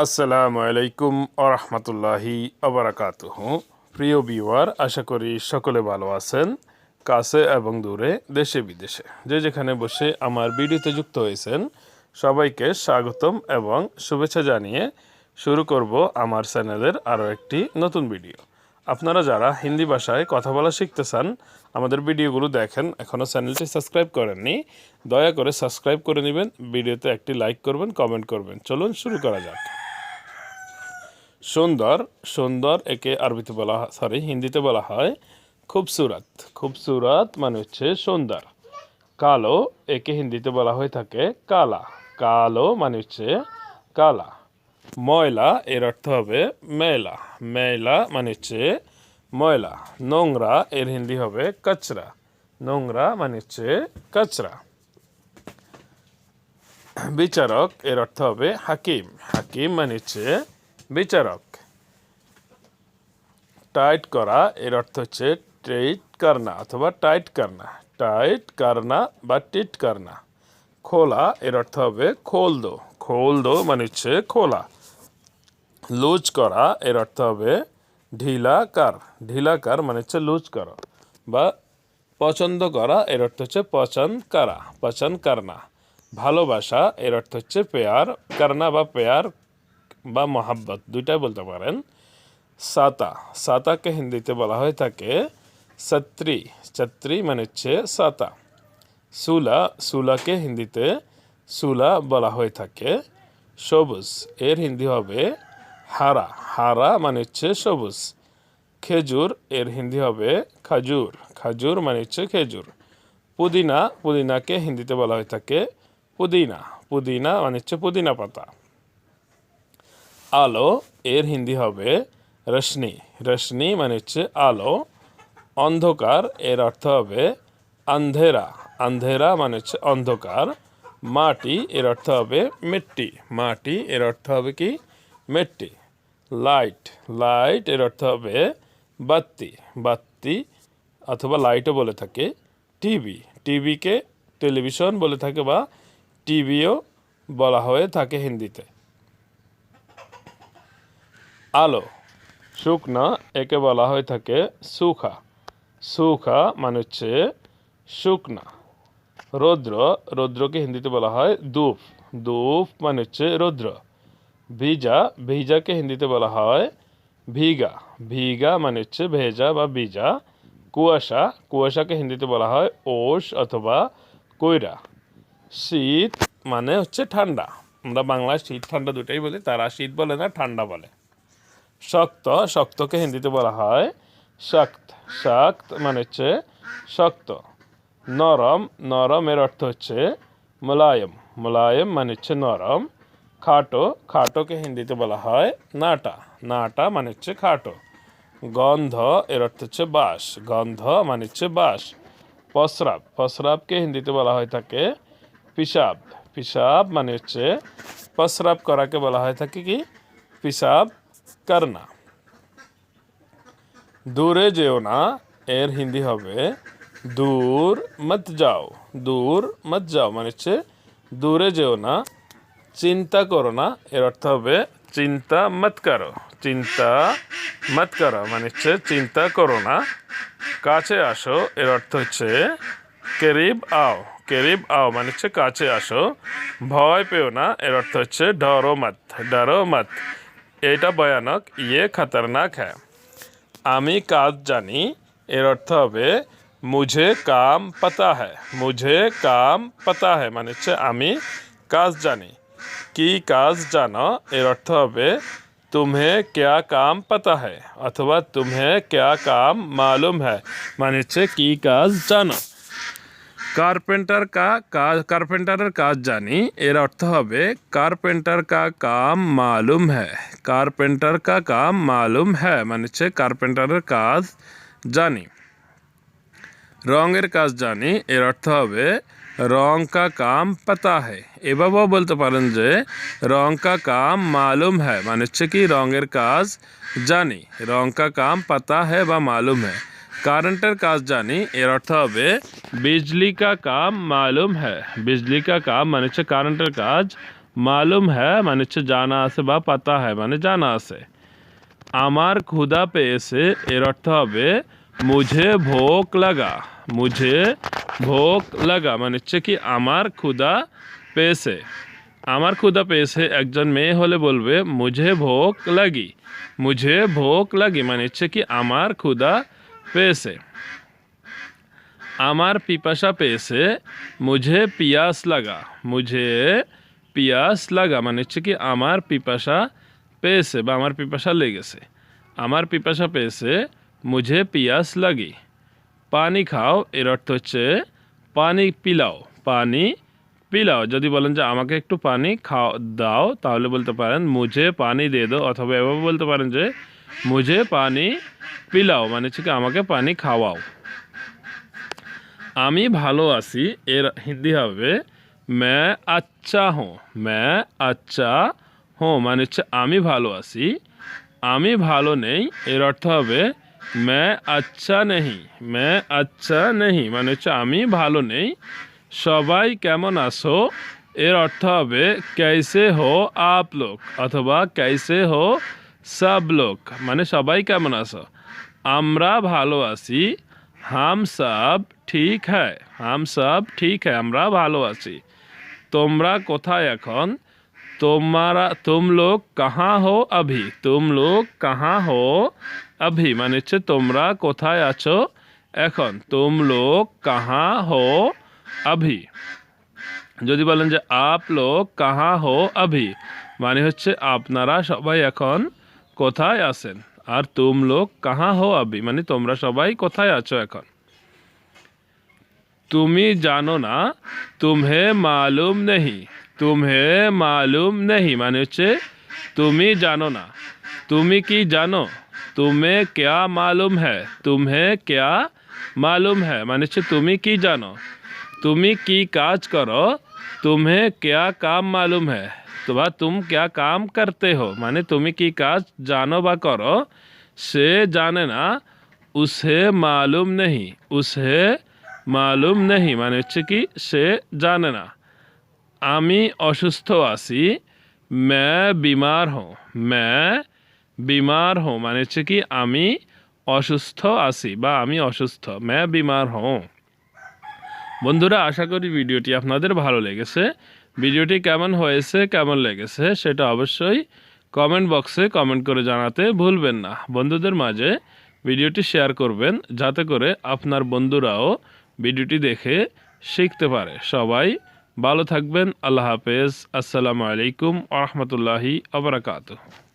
আসসালামু আলাইকুম আরহামতুল্লাহি আবরাকাতুহু। প্রিয় ভিউয়ার, আশা করি সকলে ভালো আছেন, কাছে এবং দূরে, দেশে বিদেশে যে যেখানে বসে আমার ভিডিওতে যুক্ত হয়েছেন সবাইকে স্বাগতম এবং শুভেচ্ছা জানিয়ে শুরু করব আমার চ্যানেলের আরও একটি নতুন ভিডিও। আপনারা যারা হিন্দি ভাষায় কথা বলা শিখতে চান, আমাদের ভিডিওগুলো দেখেন, এখনও চ্যানেলটি সাবস্ক্রাইব করেননি, দয়া করে সাবস্ক্রাইব করে নেবেন, ভিডিওতে একটি লাইক করবেন, কমেন্ট করবেন। চলুন শুরু করা যাক। সুন্দর, সুন্দর একে আরবিতে বলা হিন্দিতে বলা হয় খুবসুরত। খুবসুরত মানে হচ্ছে সুন্দর। কালো একে হিন্দিতে বলা হয়ে থাকে কালা। কালো মানে হচ্ছে কালা। ময়লা এর অর্থ হবে মেলা। মেলা মানে হচ্ছে ময়লা। নোংরা এর হিন্দি হবে কচরা। নোংরা মানে হচ্ছে কচরা। বিচারক এর অর্থ হবে হাকিম। হাকিম মানে হচ্ছে বিচারক। টাইট করা এর অর্থ হচ্ছে ট্রেট করনা অথবা টাইট করনা। টাইট করনা বা টিট করনা। খোলা এর অর্থ হবে খোল দো। খোল দো মানে হচ্ছে খোলা। লুজ করা এর অর্থ হবে ঢিলা কর। ঢিলা কর মানে হচ্ছে লুজ করা। বা পছন্দ করা এর অর্থ হচ্ছে পছন্দ করা, পছন্দ করনা। ভালোবাসা এর অর্থ হচ্ছে পেয়ার করনা বা পেয়ার বা মোহাব্বত, দুইটাই বলতে পারেন। সাতা, সাতাকে হিন্দিতে বলা হয়ে থাকে ছত্রি। ছত্রি মানে হচ্ছে সাতা। সুলা, সুলাকে হিন্দিতে সুলা বলা হয়ে থাকে সবুজ। এর হিন্দি হবে হারা। হারা মানে হচ্ছে সবুজ। খেজুর এর হিন্দি হবে খাজুর। খাজুর মানে হচ্ছে খেজুর। পুদিনা, পুদিনাকে হিন্দিতে বলা হয়ে থাকে পুদিনা। পুদিনা মানে হচ্ছে পুদিনা পাতা। আলো এর হিন্দি হবে রশ্মি। রশ্মি মানে হচ্ছে আলো। অন্ধকার এর অর্থ হবে আন্ধেরা। আন্ধেরা মানে হচ্ছে অন্ধকার। মাটি এর অর্থ হবে মিট্টি। মাটি এর অর্থ হবে কি মিট্টি। লাইট, লাইট এর অর্থ হবে বাত্তি। বাত্তি অথবা লাইটও বলে থাকে। টিভি, টিভিকে টেলিভিশন বলে থাকে বা টিভিও বলা হয়ে থাকে হিন্দিতে। আলো, শুকনা একে বলা হয়ে থাকে সুখা। সুখা মানে হচ্ছে শুকনা। রৌদ্র, রৌদ্রকে হিন্দিতে বলা হয় ধূপ। ধূপ মানে হচ্ছে রৌদ্র। ভিজা, ভিজাকে হিন্দিতে বলা হয় ভিগা। ভিগা মানে হচ্ছে ভেজা বা ভিজা। কুয়াশা, কুয়াশাকে হিন্দিতে বলা হয় ওশ অথবা কৈরা। শীত মানে হচ্ছে ঠান্ডা। আমরা বাংলায় শীত ঠান্ডা দুটাই বলি, তারা শীত বলে না, ঠান্ডা বলে। শক্ত, শক্তকে হিন্দিতে বলা হয় শক্ত। শক্ত মানে হচ্ছে শক্ত। নরম, নরমের অর্থ হচ্ছে মোলায়েম। মোলায়েম মানে হচ্ছে নরম। খাটো, খাটোকে হিন্দিতে বলা হয় নাটা। নাটা মানে হচ্ছে খাটো। গন্ধ এর অর্থ হচ্ছে বাস। গন্ধ মানে হচ্ছে বাস। প্রস্রাব, প্রস্রাবকে হিন্দিতে বলা হয় থাকে পিসাব। পিসাব মানে হচ্ছে প্রস্রাব করাকে বলা হয় থাকে কি পিসাব করনা। দূরে যেও না এর হিন্দি হবে দূর মত যাও। দূর মত যাও মানে হচ্ছে দূরে যেও না। চিন্তা করো না এর অর্থ হবে চিন্তা মত করো। চিন্তা মত করো মানে হচ্ছে চিন্তা করো না। কাছে আসো এর অর্থ হচ্ছে কেরিব আও। কেরিব আও মানে হচ্ছে কাছে আসো। ভয় পেও না এর অর্থ হচ্ছে ডরো মত। ডরো মত। এটা ভয়ানক, ইয়ে খতরনাক হ্যাঁ। আমি কাজ জানি এর অর্থ হবে মুঝে কাম পাতা হ্যায়। মুঝে কাম পাতা হ্যায় মানে হচ্ছে আমি কাজ জানি। কি কাজ জানো এর অর্থ হবে तुम्हें क्या काम पता है অথবা तुम्हें क्या काम मालूम है মানে হচ্ছে কি কাজ জানো। কার্পেন্টার কাজ, কার্পেন্টারের কাজ জানি এর অর্থ হবে কার্পেন্টার কা কাম মালুম হ্যায়। কার্পেন্টার কা কাম মালুম হ্যায় মানে হচ্ছে কার্পেন্টারের কাজ জানি। রঙের কাজ জানি এর অর্থ হবে রং কা কাম পাতা হ্যায়। এভাবেও বলতে পারেন যে রং কা কাম মালুম হ্যায় মানে হচ্ছে কি রঙের কাজ জানি। রং কা কাম পাতা হ্যায় বা মালুম হ্যায়। কারেন্টের কাজ জানি এর অর্থ হবে বিজলি কা কাম মালুম হ্যায়। বিজলি কা কাম মানে হচ্ছে কারেন্টের কাজ মালুম হ্যাঁ মানে হচ্ছে জানা আছে বা পাতা হ্যাঁ মানে জানা আছে। আমার ক্ষুধা পেয়েছে এর অর্থ হবে মুঝে ভোক লাগা। মুঝে ভোক লাগা মানে হচ্ছে কি আমার ক্ষুধা পেয়েছে। আমার ক্ষুধা পেয়েছে একজন মেয়ে হলে বলবে মুঝে ভোক লাগি। মুঝে ভোক লাগি মানে হচ্ছে কি আমার ক্ষুধা পেয়েছে। আমার পিপাসা পেয়েছে মুঝে পিয়াস লাগা। মুঝে পিয়াস লাগা মানে হচ্ছে কি আমার পিপাসা পেয়েছে বা আমার পিপাসা লেগেছে। আমার পিপাসা পেয়েছে মুঝে পিয়াস লাগি। পানি খাও এর অর্থ হচ্ছে পানি পিলাও। পানি পিলাও। যদি বলেন যে আমাকে একটু পানি দাও তাহলে বলতে পারেন মুঝে পানি দে দো, অথবা এভাবে বলতে পারেন যে মুঝে পানি পিলাও মানে হচ্ছে কি আমাকে পানি খাওয়াও। আমি ভালো আছি এর হিন্দি হবে मैं अच्छा हूँ। मैं अच्छा हूँ মানে হচ্ছে আমি ভালো আছি। আমি ভালো নেই এর অর্থ হবে मैं अच्छा नहीं। मैं अच्छा नहीं মানে হচ্ছে আমি ভালো নেই। সবাই কেমন আছো এর অর্থ হবে कैसे हो आप लोग অথবা कैसे हो सब लोग মানে সবাই কেমন আছো। আমরা ভালো আছি हम सब ठीक है। हम सब ठीक है আমরা ভালো আছি। তোমরা কোথায় এখন? तुम लोग कहाँ हो अभी? तुम लोग कहाँ हो अभी মানে হচ্ছে তোমরা কোথায় আছো এখন। तुम लोग कहाँ हो अभी। যদি বলেন যে आप लोग कहाँ हो अभी মানে হচ্ছে আপনারা সবাই এখন কোথায় আছেন। আর तुम लोग कहाँ हो अभी মানে তোমরা সবাই কোথায় আছো এখন। তুমি জানো না तुम्हें मालूम नहीं। तुम्हें मालूम नहीं মানে হচ্ছে তুমি জানো না। তুমি কি জানো? तुम्हें क्या मालूम है। तुम्हें क्या मालूम है মানে হচ্ছে তুমি কি জানো। তুমি কি কাজ করো? तुम्हें क्या काम मालूम है। तो तुम क्या काम करते हो মানে তুমি কি কাজ জানো বা করো। সে জানে না उसे मालूम नहीं। उसे मालूम नहीं মানে হচ্ছে কি সে জানে না। আমি অসুস্থ আছি मैं बीमार हूँ। मैं बीमार हूँ মানে হচ্ছে কি আমি অসুস্থ আছি বা আমি অসুস্থ। मैं बीमार हूँ। বন্ধুরা আশা করি ভিডিওটি আপনাদের ভালো লেগেছে। ভিডিওটি কেমন হয়েছে কেমন লেগেছে সেটা অবশ্যই কমেন্ট বক্সে কমেন্ট করে জানাতে ভুলবেন না। বন্ধুদের মাঝে ভিডিওটি শেয়ার করবেন যাতে করে আপনার বন্ধুরাও ভিডিওটি দেখে শিখতে পারে। সবাই ভালো থাকবেন। আল্লাহ হাফেজ। আসসালামু আলাইকুম ওয়া রাহমাতুল্লাহি ওয়া বারাকাতুহু।